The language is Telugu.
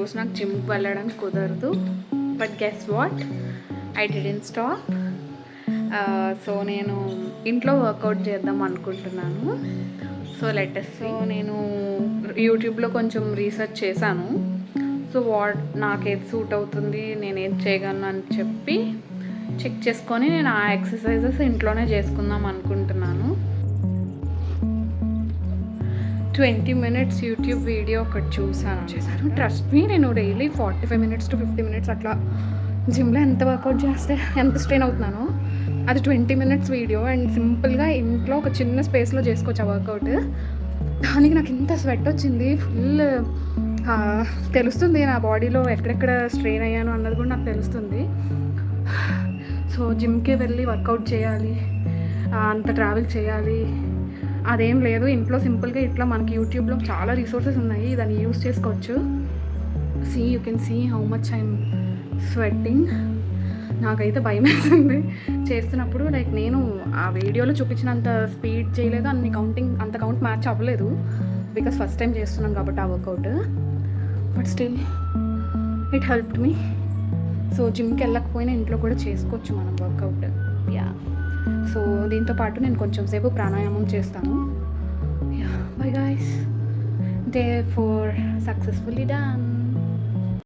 ఈరోజు నాకు జిమ్కి వెళ్ళడానికి కుదరదు. But guess what, I didn't stop. So నేను ఇంట్లో వర్కౌట్ చేద్దాం అనుకుంటున్నాను. సో నేను యూట్యూబ్లో కొంచెం రీసెర్చ్ చేశాను. సో నాకేది సూట్ అవుతుంది, నేను ఏది చేయగలను అని చెప్పి చెక్ చేసుకొని నేను ఆ ఎక్సర్సైజెస్ ఇంట్లోనే చేసుకుందాం అనుకుంటున్నాను. 20 minutes యూట్యూబ్ వీడియో ఒకటి చేశాను. ట్రస్ట్ మీ, నేను డైలీ 45 minutes to 50 minutes అట్లా జిమ్లో ఎంత వర్కౌట్ చేస్తే ఎంత స్ట్రెయిన్ అవుతున్నానో అది 20 minutes వీడియో. అండ్ సింపుల్గా ఇంట్లో ఒక చిన్న స్పేస్లో చేసుకోవచ్చు ఆ వర్కౌట్. దానికి నాకు ఇంత స్వెట్ వచ్చింది, ఫుల్ తెలుస్తుంది నా బాడీలో ఎక్కడెక్కడ స్ట్రెయిన్ అయ్యాను అన్నది కూడా నాకు తెలుస్తుంది. సో జిమ్కి వెళ్ళి వర్కౌట్ చేయాలి, అంత ట్రావెల్ చేయాలి అదేం లేదు. ఇంట్లో సింపుల్గా ఇట్లా మనకి యూట్యూబ్లో చాలా రిసోర్సెస్ ఉన్నాయి, దాన్ని యూస్ చేసుకోవచ్చు. You can see how much I'm sweating. నాకైతే భయం వేసింది చేస్తున్నప్పుడు. లైక్ నేను ఆ వీడియోలో చూపించినంత స్పీడ్ చేయలేదు, అంత కౌంట్ మ్యాచ్ అవ్వలేదు బికాస్ ఫస్ట్ టైం చేస్తున్నాను కాబట్టి ఆ workout. But still it helped me. So జిమ్కి వెళ్ళకపోయినా ఇంట్లో కూడా చేసుకోవచ్చు మనం వర్కౌట్. సో దీంతో పాటు నేను కొంచెం సేపు ప్రాణాయామం చేస్తాను. Bye guys, day 4 successfully done.